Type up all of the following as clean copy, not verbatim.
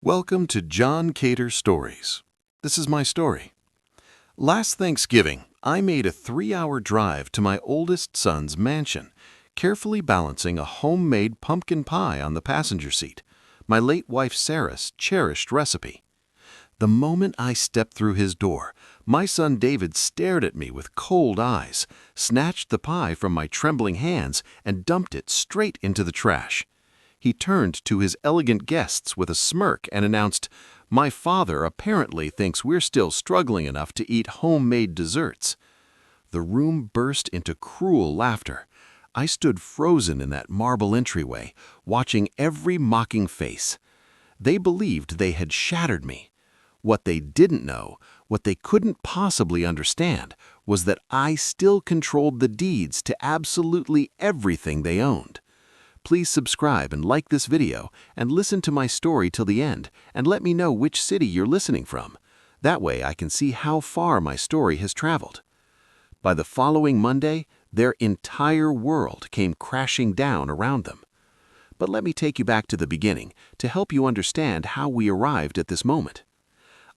Welcome to John Cater Stories. This is my story. Last Thanksgiving, I made a 3-hour drive to my oldest son's mansion, carefully balancing a homemade pumpkin pie on the passenger seat, my late wife Sarah's cherished recipe. The moment I stepped through his door, my son David stared at me with cold eyes, snatched the pie from my trembling hands, and dumped it straight into the trash. He turned to his elegant guests with a smirk and announced, "My father apparently thinks we're still struggling enough to eat homemade desserts." The room burst into cruel laughter. I stood frozen in that marble entryway, watching every mocking face. They believed they had shattered me. What they didn't know, what they couldn't possibly understand, was that I still controlled the deeds to absolutely everything they owned. Please subscribe and like this video and listen to my story till the end and let me know which city you're listening from. That way I can see how far my story has traveled. By the following Monday, their entire world came crashing down around them. But let me take you back to the beginning to help you understand how we arrived at this moment.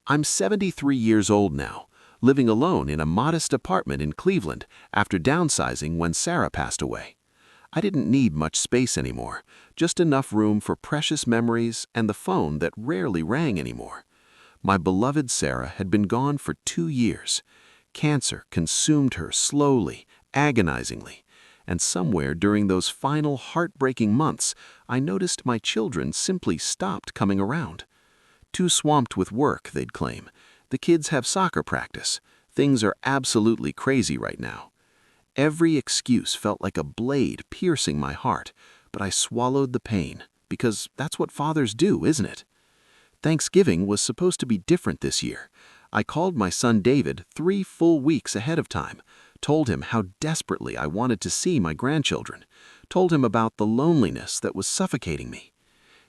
I'm 73 years old now, living alone in a modest apartment in Cleveland after downsizing when Sarah passed away. I didn't need much space anymore, just enough room for precious memories and the phone that rarely rang anymore. My beloved Sarah had been gone for 2 years. Cancer consumed her slowly, agonizingly, and somewhere during those final heartbreaking months, I noticed my children simply stopped coming around. Too swamped with work, they'd claim. The kids have soccer practice. Things are absolutely crazy right now. Every excuse felt like a blade piercing my heart, but I swallowed the pain, because that's what fathers do, isn't it? Thanksgiving was supposed to be different this year. I called my son David 3 full weeks ahead of time, told him how desperately I wanted to see my grandchildren, told him about the loneliness that was suffocating me.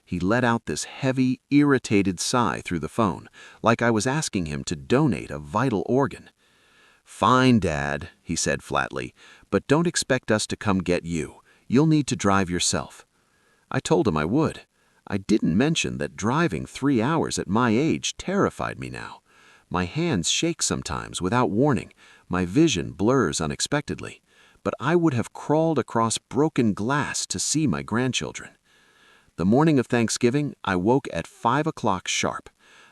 He let out this heavy, irritated sigh through the phone, like I was asking him to donate a vital organ. "Fine, Dad," he said flatly, "but don't expect us to come get you. You'll need to drive yourself." I told him I would. I didn't mention that driving 3 hours at my age terrified me now. My hands shake sometimes without warning, my vision blurs unexpectedly, but I would have crawled across broken glass to see my grandchildren. The morning of Thanksgiving, I woke at 5 o'clock sharp.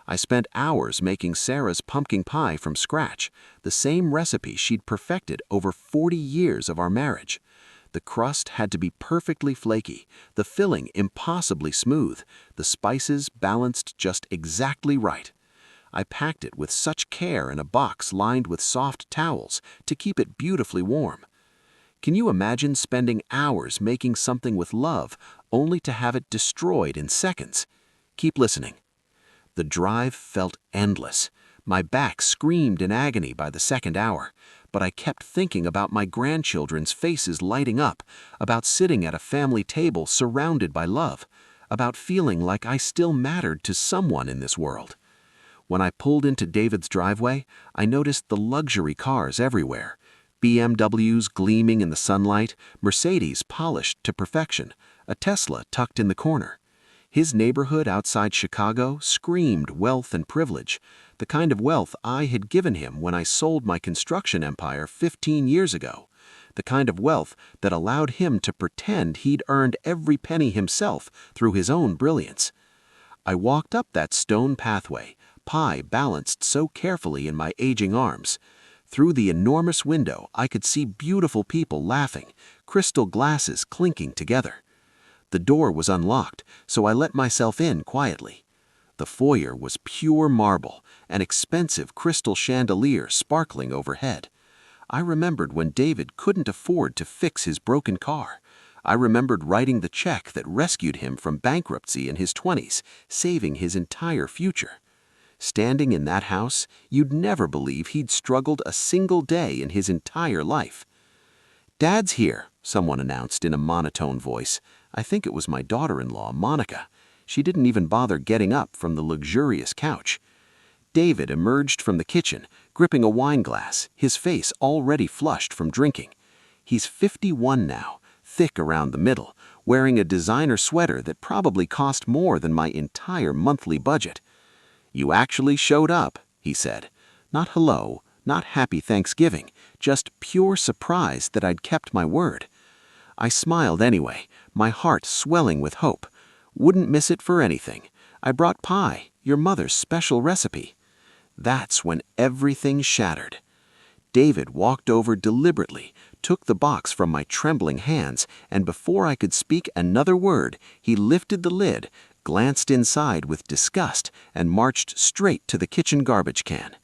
I spent hours making Sarah's pumpkin pie from scratch, the same recipe she'd perfected over 40 years of our marriage. The crust had to be perfectly flaky, the filling impossibly smooth, the spices balanced just exactly right. I packed it with such care in a box lined with soft towels to keep it beautifully warm. Can you imagine spending hours making something with love only to have it destroyed in seconds? Keep listening. The drive felt endless. My back screamed in agony by the second hour, but I kept thinking about my grandchildren's faces lighting up, about sitting at a family table surrounded by love, about feeling like I still mattered to someone in this world. When I pulled into David's driveway, I noticed the luxury cars everywhere. BMWs gleaming in the sunlight, Mercedes polished to perfection, a Tesla tucked in the corner. His neighborhood outside Chicago screamed wealth and privilege, the kind of wealth I had given him when I sold my construction empire 15 years ago, the kind of wealth that allowed him to pretend he'd earned every penny himself through his own brilliance. I walked up that stone pathway, pie balanced so carefully in my aging arms. Through the enormous window, I could see beautiful people laughing, crystal glasses clinking together. The door was unlocked, so I let myself in quietly. The foyer was pure marble, an expensive crystal chandelier sparkling overhead. I remembered when David couldn't afford to fix his broken car. I remembered writing the check that rescued him from bankruptcy in his 20s, saving his entire future. Standing in that house, you'd never believe he'd struggled a single day in his entire life. "Dad's here," someone announced in a monotone voice. I think it was my daughter-in-law, Monica. She didn't even bother getting up from the luxurious couch. David emerged from the kitchen, gripping a wine glass, his face already flushed from drinking. He's 51 now, thick around the middle, wearing a designer sweater that probably cost more than my entire monthly budget. "You actually showed up," he said. Not hello, not happy Thanksgiving, just pure surprise that I'd kept my word. I smiled anyway, my heart swelling with hope. Wouldn't miss it for anything. I brought pie, your mother's special recipe. That's when everything shattered. David walked over deliberately, took the box from my trembling hands, and before I could speak another word, he lifted the lid, glanced inside with disgust, and marched straight to the kitchen garbage can.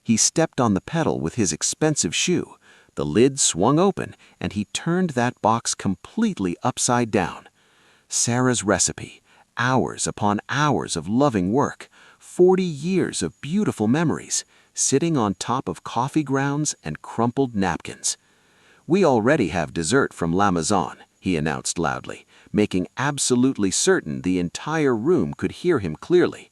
He stepped on the pedal with his expensive shoe. The lid swung open, and he turned that box completely upside down. Sarah's recipe, hours upon hours of loving work, 40 years of beautiful memories, sitting on top of coffee grounds and crumpled napkins. "We already have dessert from La Maison," he announced loudly, making absolutely certain the entire room could hear him clearly.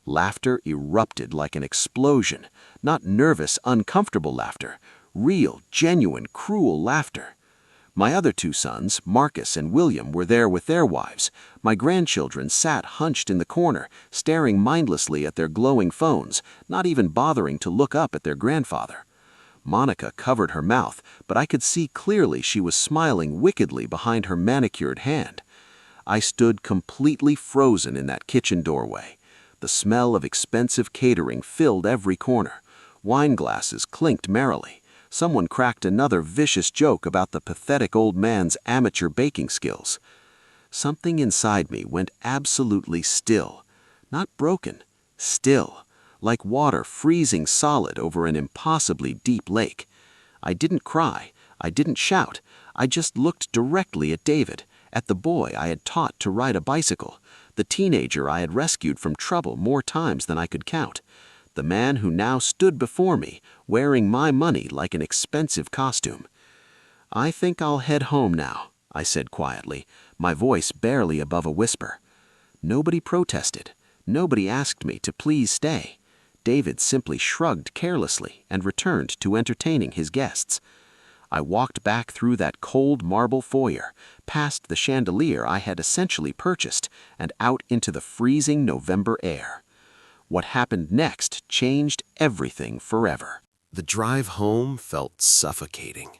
Laughter erupted like an explosion, not nervous, uncomfortable laughter, real, genuine, cruel laughter. My other two sons, Marcus and William, were there with their wives. My grandchildren sat hunched in the corner, staring mindlessly at their glowing phones, not even bothering to look up at their grandfather. Monica covered her mouth, but I could see clearly she was smiling wickedly behind her manicured hand. I stood completely frozen in that kitchen doorway. The smell of expensive catering filled every corner. Wine glasses clinked merrily. Someone cracked another vicious joke about the pathetic old man's amateur baking skills. Something inside me went absolutely still. Not broken, still, like water freezing solid over an impossibly deep lake. I didn't cry, I didn't shout, I just looked directly at David, at the boy I had taught to ride a bicycle, the teenager I had rescued from trouble more times than I could count, the man who now stood before me, wearing my money like an expensive costume. "I think I'll head home now," I said quietly, my voice barely above a whisper. Nobody protested. Nobody asked me to please stay. David simply shrugged carelessly and returned to entertaining his guests. I walked back through that cold marble foyer, past the chandelier I had essentially purchased, and out into the freezing November air. What happened next changed everything forever. The drive home felt suffocating.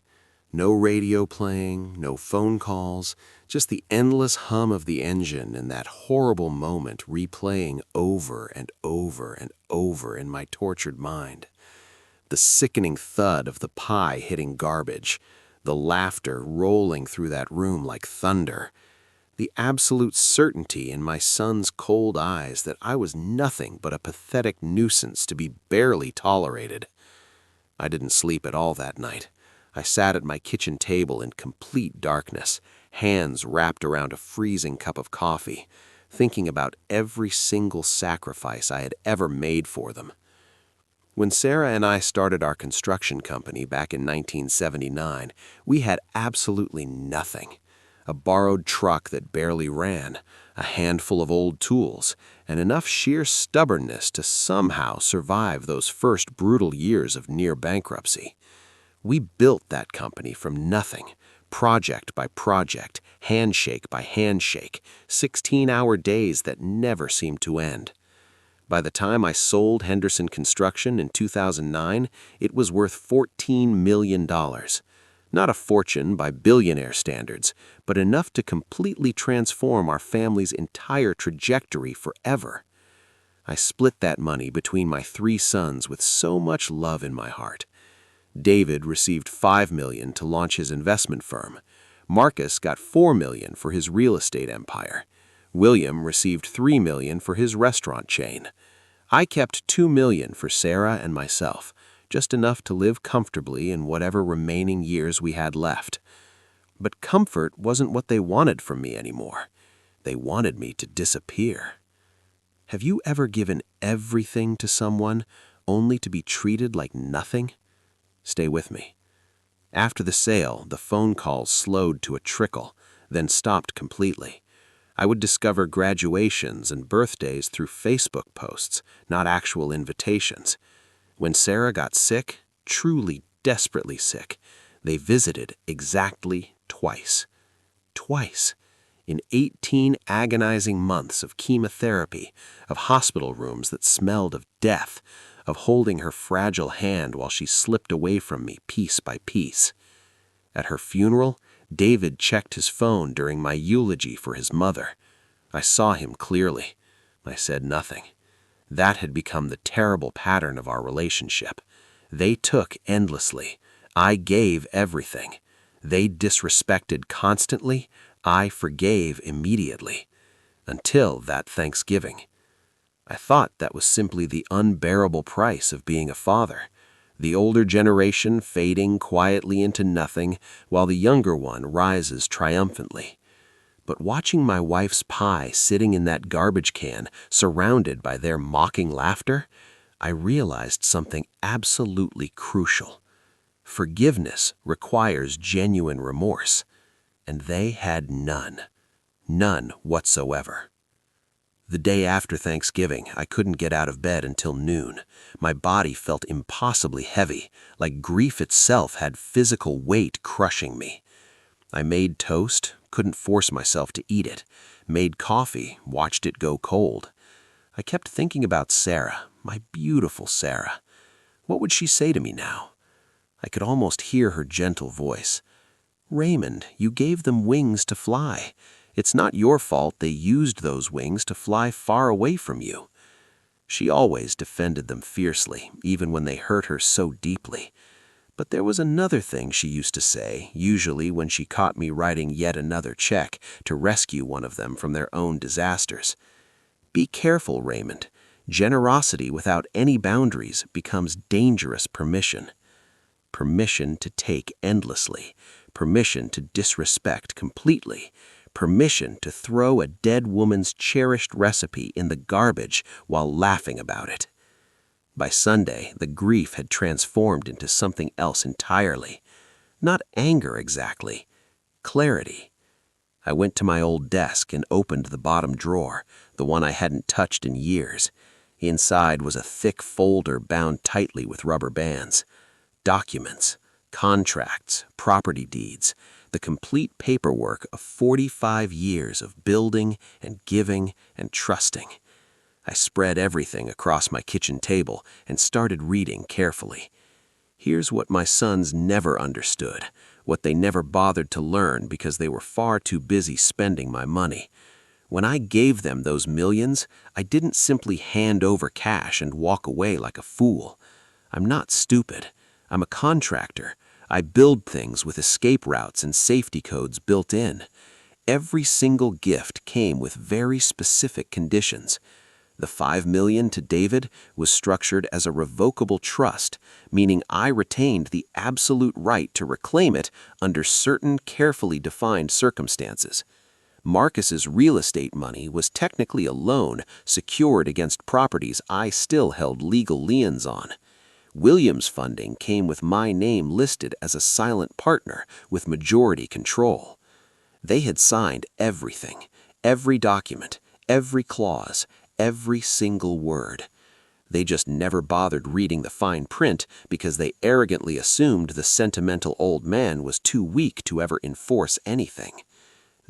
No radio playing, no phone calls, just the endless hum of the engine and that horrible moment replaying over and over and over in my tortured mind. The sickening thud of the pie hitting garbage, the laughter rolling through that room like thunder, the absolute certainty in my son's cold eyes that I was nothing but a pathetic nuisance to be barely tolerated. I didn't sleep at all that night. I sat at my kitchen table in complete darkness, hands wrapped around a freezing cup of coffee, thinking about every single sacrifice I had ever made for them. When Sarah and I started our construction company back in 1979, we had absolutely nothing. A borrowed truck that barely ran, a handful of old tools, and enough sheer stubbornness to somehow survive those first brutal years of near bankruptcy. We built that company from nothing, project by project, handshake by handshake, 16-hour days that never seemed to end. By the time I sold Henderson Construction in 2009, it was worth $14 million. Not a fortune by billionaire standards, but enough to completely transform our family's entire trajectory forever. I split that money between my three sons with so much love in my heart. David received $5 million to launch his investment firm. Marcus got $4 million for his real estate empire. William received $3 million for his restaurant chain. I kept $2 million for Sarah and myself, just enough to live comfortably in whatever remaining years we had left. But comfort wasn't what they wanted from me anymore. They wanted me to disappear. Have you ever given everything to someone only to be treated like nothing? Stay with me. After the sale, the phone calls slowed to a trickle, then stopped completely. I would discover graduations and birthdays through Facebook posts, not actual invitations. When Sarah got sick, truly desperately sick, they visited exactly twice. Twice. In 18 agonizing months of chemotherapy, of hospital rooms that smelled of death, of holding her fragile hand while she slipped away from me piece by piece. At her funeral, David checked his phone during my eulogy for his mother. I saw him clearly. I said nothing. That had become the terrible pattern of our relationship. They took endlessly. I gave everything. They disrespected constantly. I forgave immediately. Until that Thanksgiving. I thought that was simply the unbearable price of being a father. The older generation fading quietly into nothing, while the younger one rises triumphantly. But watching my wife's pie sitting in that garbage can, surrounded by their mocking laughter, I realized something absolutely crucial. Forgiveness requires genuine remorse, and they had none. None whatsoever. The day after Thanksgiving, I couldn't get out of bed until noon. My body felt impossibly heavy, like grief itself had physical weight crushing me. I made toast, couldn't force myself to eat it. Made coffee, watched it go cold. I kept thinking about Sarah, my beautiful Sarah. What would she say to me now? I could almost hear her gentle voice. "Raymond, you gave them wings to fly. It's not your fault they used those wings to fly far away from you." She always defended them fiercely, even when they hurt her so deeply. But there was another thing she used to say, usually when she caught me writing yet another check to rescue one of them from their own disasters. "Be careful, Raymond. Generosity without any boundaries becomes dangerous permission. Permission to take endlessly, permission to disrespect completely, permission to throw a dead woman's cherished recipe in the garbage while laughing about it." By Sunday, the grief had transformed into something else entirely. Not anger exactly, clarity. I went to my old desk and opened the bottom drawer, the one I hadn't touched in years. Inside was a thick folder bound tightly with rubber bands. Documents, contracts, property deeds, the complete paperwork of 45 years of building and giving and trusting. I spread everything across my kitchen table and started reading carefully. Here's what my sons never understood, what they never bothered to learn because they were far too busy spending my money. When I gave them those millions, I didn't simply hand over cash and walk away like a fool. I'm not stupid. I'm a contractor. I build things with escape routes and safety codes built in. Every single gift came with very specific conditions. The $5 million to David was structured as a revocable trust, meaning I retained the absolute right to reclaim it under certain carefully defined circumstances. Marcus's real estate money was technically a loan secured against properties I still held legal liens on. Williams' funding came with my name listed as a silent partner with majority control. They had signed everything, every document, every clause, every single word. They just never bothered reading the fine print because they arrogantly assumed the sentimental old man was too weak to ever enforce anything.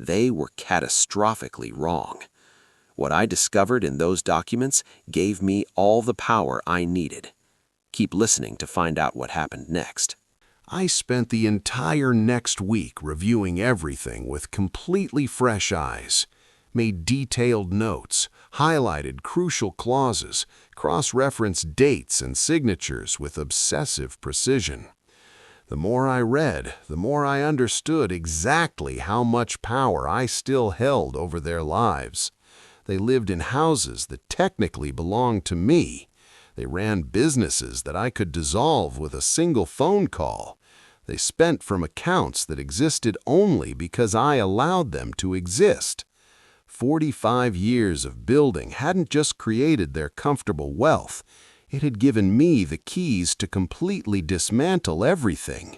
They were catastrophically wrong. What I discovered in those documents gave me all the power I needed. Keep listening to find out what happened next. I spent the entire next week reviewing everything with completely fresh eyes, made detailed notes, highlighted crucial clauses, cross-referenced dates and signatures with obsessive precision. The more I read, the more I understood exactly how much power I still held over their lives. They lived in houses that technically belonged to me. They ran businesses that I could dissolve with a single phone call. They spent from accounts that existed only because I allowed them to exist. 45 years of building hadn't just created their comfortable wealth. It had given me the keys to completely dismantle everything.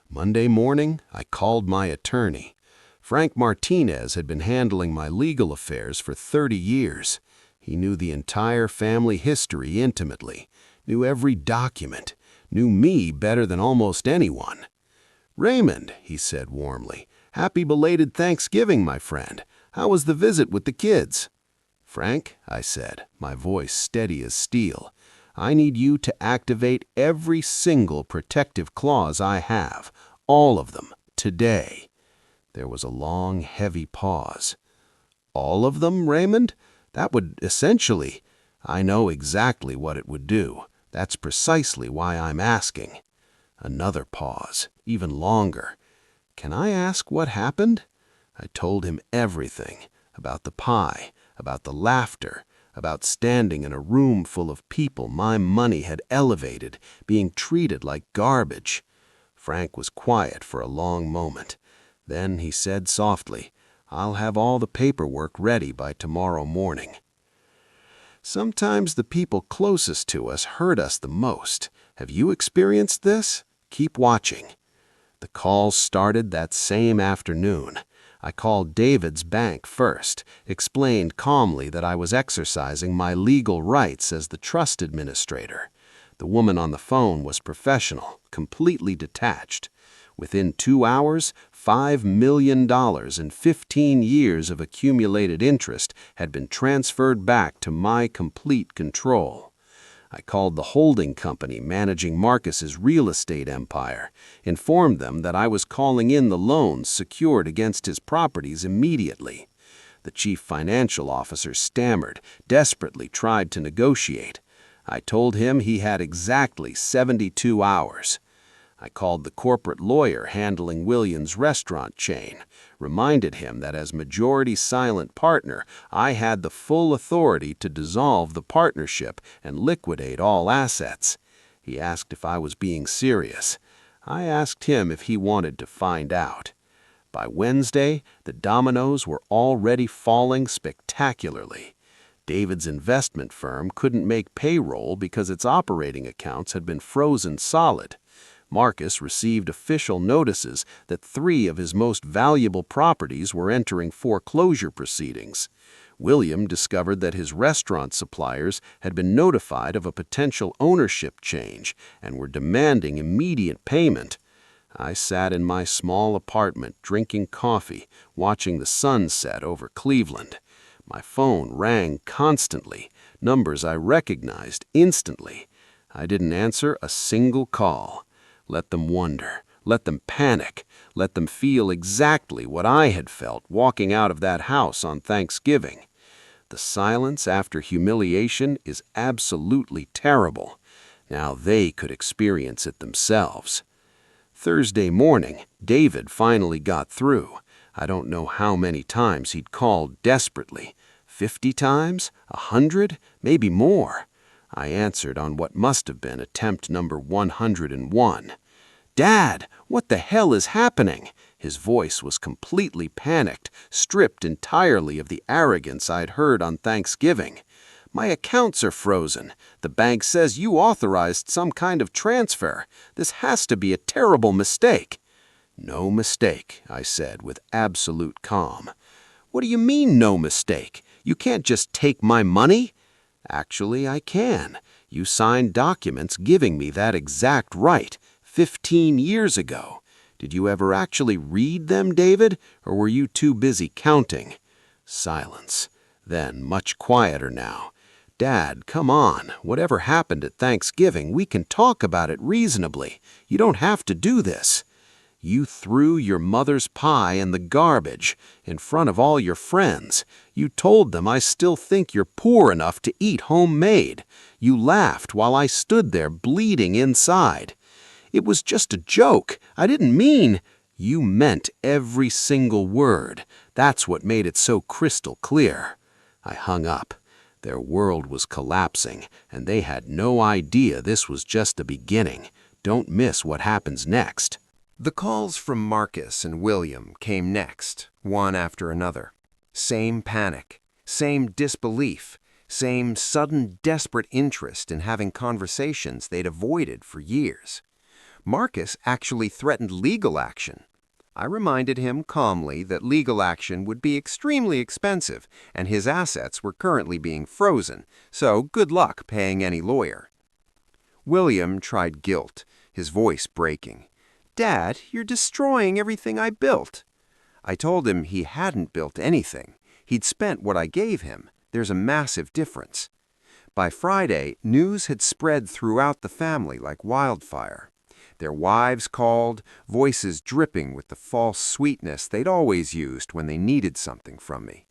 Monday morning, I called my attorney. Frank Martinez had been handling my legal affairs for 30 years. He knew the entire family history intimately, knew every document, knew me better than almost anyone. "Raymond," he said warmly, "Happy belated Thanksgiving, my friend. How was the visit with the kids?" "Frank," I said, my voice steady as steel, "I need you to activate every single protective clause I have, all of them, today." There was a long, heavy pause. "All of them, Raymond? That would essentially—" "I know exactly what it would do. That's precisely why I'm asking." Another pause, even longer. "Can I ask what happened?" I told him everything, about the pie, about the laughter, about standing in a room full of people my money had elevated, being treated like garbage. Frank was quiet for a long moment. Then he said softly, "I'll have all the paperwork ready by tomorrow morning." Sometimes the people closest to us hurt us the most. Have you experienced this? Keep watching. The calls started that same afternoon. I called David's bank first, explained calmly that I was exercising my legal rights as the trust administrator. The woman on the phone was professional, completely detached. Within 2 hours, $5 million and 15 years of accumulated interest had been transferred back to my complete control. I called the holding company managing Marcus's real estate empire, informed them that I was calling in the loans secured against his properties immediately. The chief financial officer stammered, desperately tried to negotiate. I told him he had exactly 72 hours. I called the corporate lawyer handling Williams' restaurant chain, reminded him that as majority silent partner, I had the full authority to dissolve the partnership and liquidate all assets. He asked if I was being serious. I asked him if he wanted to find out. By Wednesday, the dominoes were already falling spectacularly. David's investment firm couldn't make payroll because its operating accounts had been frozen solid. Marcus received official notices that 3 of his most valuable properties were entering foreclosure proceedings. William discovered that his restaurant suppliers had been notified of a potential ownership change and were demanding immediate payment. I sat in my small apartment drinking coffee, watching the sun set over Cleveland. My phone rang constantly, numbers I recognized instantly. I didn't answer a single call. Let them wonder, let them panic, let them feel exactly what I had felt walking out of that house on Thanksgiving. The silence after humiliation is absolutely terrible. Now they could experience it themselves. Thursday morning, David finally got through. I don't know how many times he'd called desperately. 50 times? 100? Maybe more. I answered on what must have been attempt number 101. "Dad, what the hell is happening?" His voice was completely panicked, stripped entirely of the arrogance I'd heard on Thanksgiving. "My accounts are frozen. The bank says you authorized some kind of transfer. This has to be a terrible mistake." "No mistake," I said with absolute calm. "What do you mean, no mistake? You can't just take my money?" "Actually, I can. You signed documents giving me that exact right 15 years ago. Did you ever actually read them, David, or were you too busy counting?" Silence. Then, much quieter now. "Dad, come on. Whatever happened at Thanksgiving, we can talk about it reasonably. You don't have to do this. You threw your mother's pie in the garbage in front of all your friends. You told them I still think you're poor enough to eat homemade. You laughed while I stood there bleeding inside. It was just a joke. I didn't mean—" "You meant every single word. That's what made it so crystal clear." I hung up. Their world was collapsing, and they had no idea this was just the beginning. Don't miss what happens next. The calls from Marcus and William came next, one after another. Same panic, same disbelief, same sudden desperate interest in having conversations they'd avoided for years. Marcus actually threatened legal action. I reminded him calmly that legal action would be extremely expensive and his assets were currently being frozen, so good luck paying any lawyer. William tried guilt, his voice breaking. "Dad, you're destroying everything I built." I told him he hadn't built anything. He'd spent what I gave him. There's a massive difference. By Friday, news had spread throughout the family like wildfire. Their wives called, voices dripping with the false sweetness they'd always used when they needed something from me.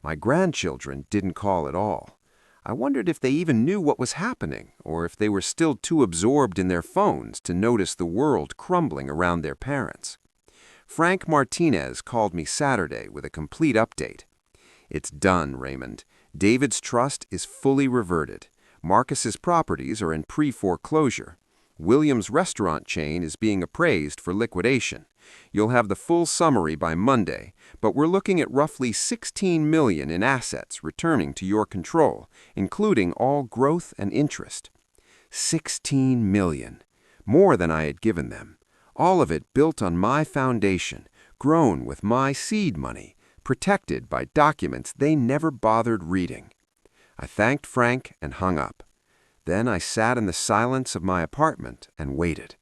My grandchildren didn't call at all. I wondered if they even knew what was happening, or if they were still too absorbed in their phones to notice the world crumbling around their parents. Frank Martinez called me Saturday with a complete update. "It's done, Raymond. David's trust is fully reverted. Marcus's properties are in pre-foreclosure. William's restaurant chain is being appraised for liquidation. You'll have the full summary by Monday, but we're looking at roughly $16 million in assets returning to your control, including all growth and interest." $16 million. More than I had given them. All of it built on my foundation, grown with my seed money, protected by documents they never bothered reading. I thanked Frank and hung up. Then I sat in the silence of my apartment and waited.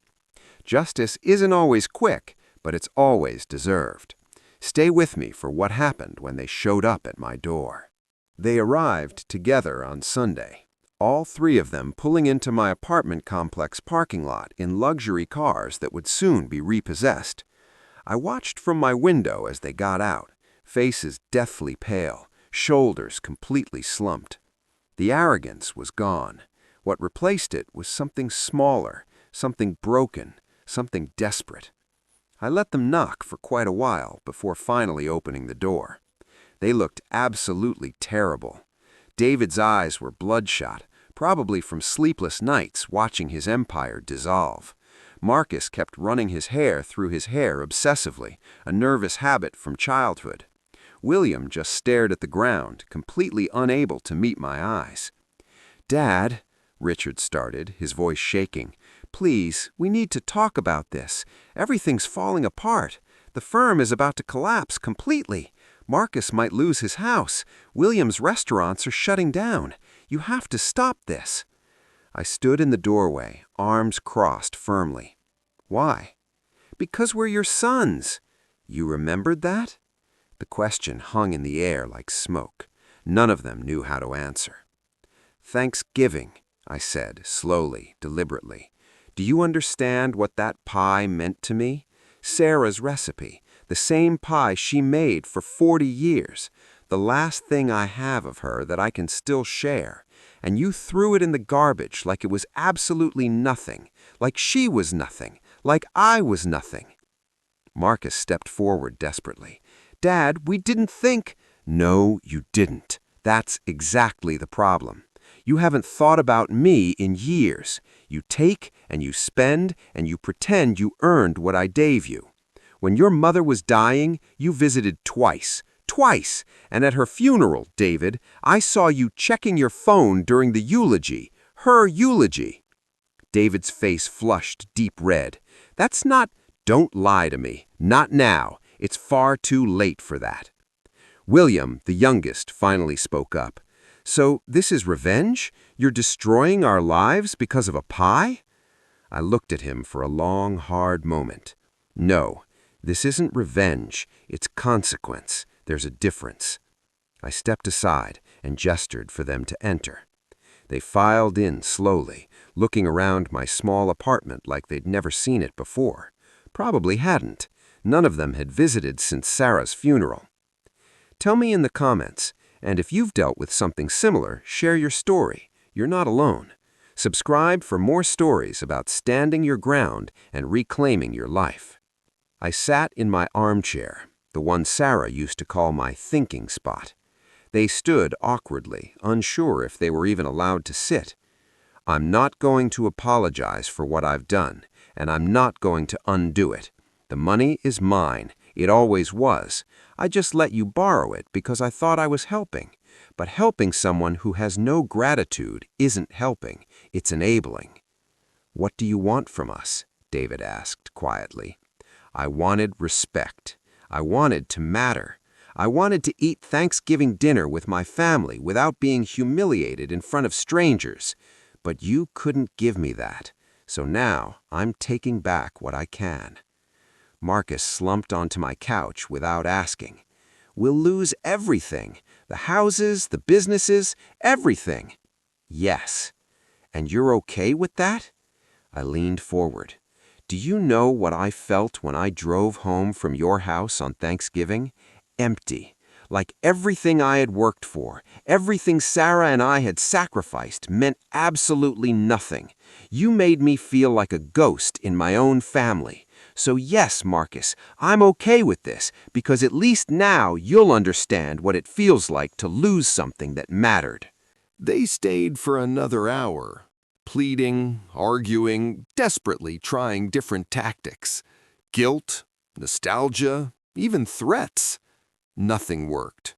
Justice isn't always quick, but it's always deserved. Stay with me for what happened when they showed up at my door. They arrived together on Sunday, all three of them pulling into my apartment complex parking lot in luxury cars that would soon be repossessed. I watched from my window as they got out, faces deathly pale, shoulders completely slumped. The arrogance was gone. What replaced it was something smaller, something broken, something desperate. I let them knock for quite a while before finally opening the door. They looked absolutely terrible. David's eyes were bloodshot, probably from sleepless nights watching his empire dissolve. Marcus kept running his hair through his hair obsessively, a nervous habit from childhood. William just stared at the ground, completely unable to meet my eyes. "Dad," Richard started, his voice shaking, "please, we need to talk about this. Everything's falling apart. The firm is about to collapse completely. Marcus might lose his house. William's restaurants are shutting down. You have to stop this." I stood in the doorway, arms crossed firmly. "Why?" "Because we're your sons." "You remembered that?" The question hung in the air like smoke. None of them knew how to answer. "Thanksgiving," I said, slowly, deliberately. "Do you understand what that pie meant to me? Sarah's recipe, the same pie she made for 40 years, the last thing I have of her that I can still share, and you threw it in the garbage like it was absolutely nothing, like she was nothing, like I was nothing." Marcus stepped forward desperately. "Dad, we didn't think—" "No, you didn't. That's exactly the problem. You haven't thought about me in years. You take and you spend and you pretend you earned what I gave you. When your mother was dying, you visited twice, and at her funeral, David, I saw you checking your phone during the eulogy, her eulogy." David's face flushed deep red. "That's not—" "Don't lie to me. Not now. It's far too late for that." William, the youngest, finally spoke up. "So this is revenge? You're destroying our lives because of a pie?" I looked at him for a long, hard moment. "No, this isn't revenge. It's consequence. There's a difference." I stepped aside and gestured for them to enter. They filed in slowly, looking around my small apartment like they'd never seen it before. Probably hadn't. None of them had visited since Sarah's funeral. Tell me in the comments, and if you've dealt with something similar, share your story. You're not alone. Subscribe for more stories about standing your ground and reclaiming your life. I sat in my armchair, the one Sarah used to call my thinking spot. They stood awkwardly, unsure if they were even allowed to sit. "I'm not going to apologize for what I've done, and I'm not going to undo it. The money is mine. It always was. I just let you borrow it because I thought I was helping. But helping someone who has no gratitude isn't helping. It's enabling." "What do you want from us?" David asked quietly. I wanted respect. I wanted to matter. I wanted to eat Thanksgiving dinner with my family without being humiliated in front of strangers. But you couldn't give me that. So now I'm taking back what I can. Marcus slumped onto my couch without asking. We'll lose everything. The houses, the businesses, everything. Yes. And you're okay with that? I leaned forward. Do you know what I felt when I drove home from your house on Thanksgiving? Empty. Like everything I had worked for, everything Sarah and I had sacrificed meant absolutely nothing. You made me feel like a ghost in my own family. So yes, Marcus, I'm okay with this, because at least now you'll understand what it feels like to lose something that mattered. They stayed for another hour, pleading, arguing, desperately trying different tactics. Guilt, nostalgia, even threats. Nothing worked.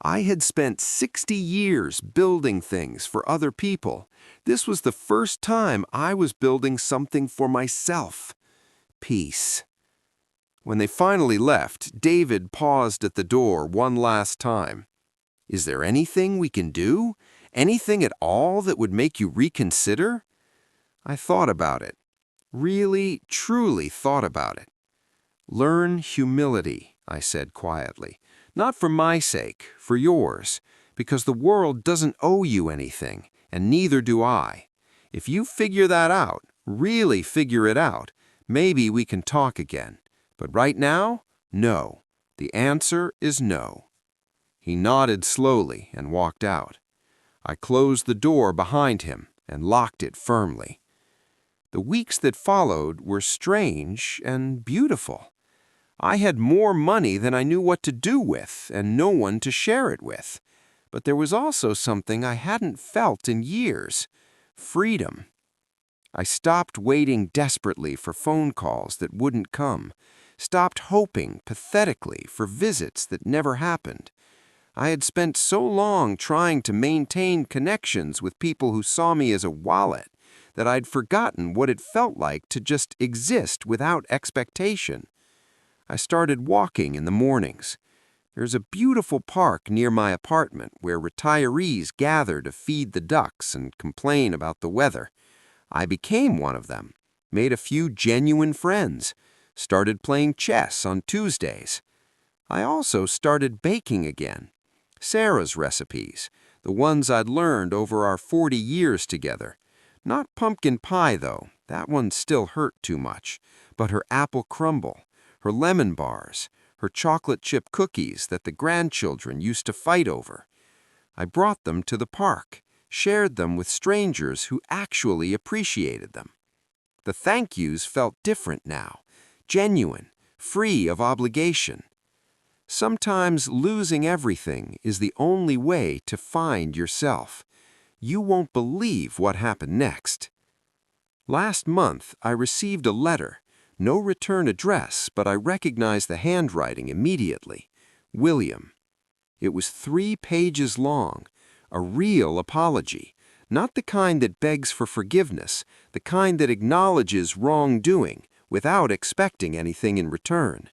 I had spent 60 years building things for other people. This was the first time I was building something for myself. Peace. When they finally left, David paused at the door one last time. Is there anything we can do? Anything at all that would make you reconsider? I thought about it. Really, truly thought about it. Learn humility, I said quietly. Not for my sake, for yours, because the world doesn't owe you anything, and neither do I. If you figure that out, really figure it out, maybe we can talk again. But right now, no. The answer is no. He nodded slowly and walked out. I closed the door behind him and locked it firmly. The weeks that followed were strange and beautiful. I had more money than I knew what to do with, and no one to share it with. But there was also something I hadn't felt in years: freedom. I stopped waiting desperately for phone calls that wouldn't come, stopped hoping pathetically for visits that never happened. I had spent so long trying to maintain connections with people who saw me as a wallet that I'd forgotten what it felt like to just exist without expectation. I started walking in the mornings. There's a beautiful park near my apartment where retirees gather to feed the ducks and complain about the weather. I became one of them, made a few genuine friends, started playing chess on Tuesdays. I also started baking again. Sarah's recipes, the ones I'd learned over our 40 years together. Not pumpkin pie, though. That one still hurt too much. But her apple crumble, her lemon bars, her chocolate chip cookies that the grandchildren used to fight over. I brought them to the park, shared them with strangers who actually appreciated them. The thank yous felt different now, genuine, free of obligation. Sometimes losing everything is the only way to find yourself. You won't believe what happened next. Last month, I received a letter. No return address, but I recognized the handwriting immediately. William. It was 3 pages long, a real apology, not the kind that begs for forgiveness, the kind that acknowledges wrongdoing without expecting anything in return.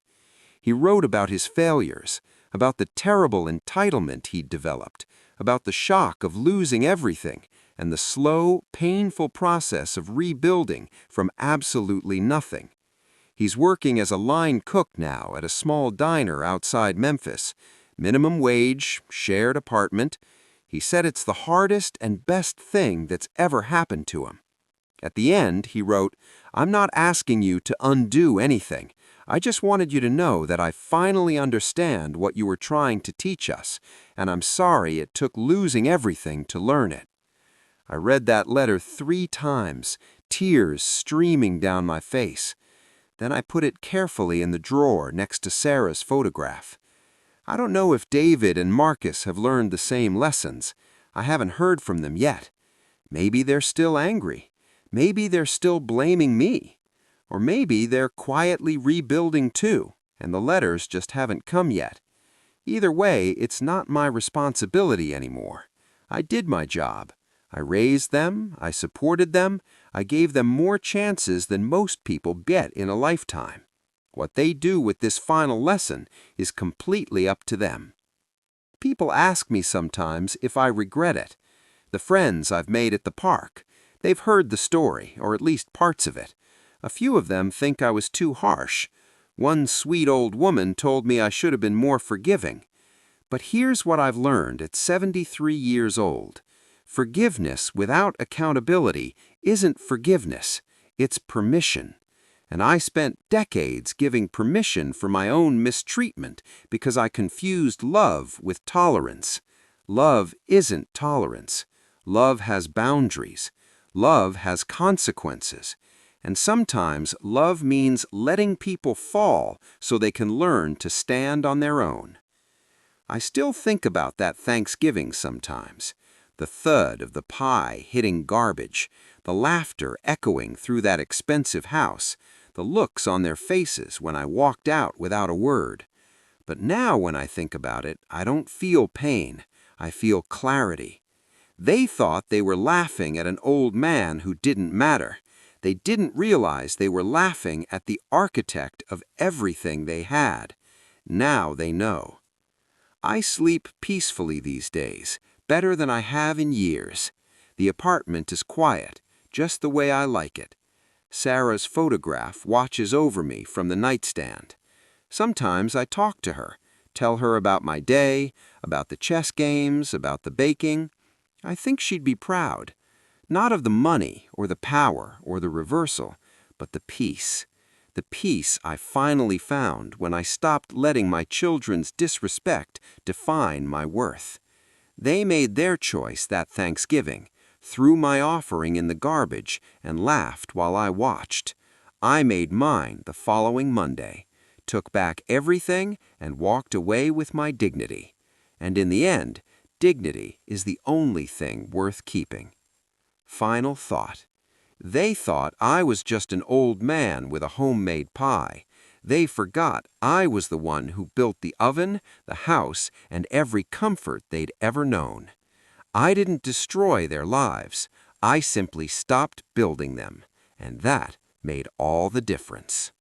He wrote about his failures, about the terrible entitlement he'd developed, about the shock of losing everything, and the slow, painful process of rebuilding from absolutely nothing. He's working as a line cook now at a small diner outside Memphis. Minimum wage, shared apartment. He said it's the hardest and best thing that's ever happened to him. At the end, he wrote, "I'm not asking you to undo anything. I just wanted you to know that I finally understand what you were trying to teach us, and I'm sorry it took losing everything to learn it." I read that letter 3 times, tears streaming down my face. Then I put it carefully in the drawer next to Sarah's photograph. I don't know if David and Marcus have learned the same lessons. I haven't heard from them yet. Maybe they're still angry. Maybe they're still blaming me. Or maybe they're quietly rebuilding too, and the letters just haven't come yet. Either way, it's not my responsibility anymore. I did my job. I raised them, I supported them, I gave them more chances than most people get in a lifetime. What they do with this final lesson is completely up to them. People ask me sometimes if I regret it. The friends I've made at the park, they've heard the story, or at least parts of it. A few of them think I was too harsh. One sweet old woman told me I should have been more forgiving. But here's what I've learned at 73 years old. Forgiveness without accountability isn't forgiveness, it's permission. And I spent decades giving permission for my own mistreatment because I confused love with tolerance. Love isn't tolerance. Love has boundaries. Love has consequences. And sometimes love means letting people fall so they can learn to stand on their own. I still think about that Thanksgiving sometimes. The thud of the pie hitting garbage, the laughter echoing through that expensive house, the looks on their faces when I walked out without a word. But now when I think about it, I don't feel pain. I feel clarity. They thought they were laughing at an old man who didn't matter. They didn't realize they were laughing at the architect of everything they had. Now they know. I sleep peacefully these days, better than I have in years. The apartment is quiet, just the way I like it. Sarah's photograph watches over me from the nightstand. Sometimes I talk to her, tell her about my day, about the chess games, about the baking. I think she'd be proud, not of the money or the power or the reversal, but the peace. The peace I finally found when I stopped letting my children's disrespect define my worth. They made their choice that Thanksgiving, threw my offering in the garbage, and laughed while I watched. I made mine the following Monday, took back everything, and walked away with my dignity. And in the end, dignity is the only thing worth keeping. Final thought. They thought I was just an old man with a homemade pie. They forgot I was the one who built the oven, the house, and every comfort they'd ever known. I didn't destroy their lives. I simply stopped building them. And that made all the difference.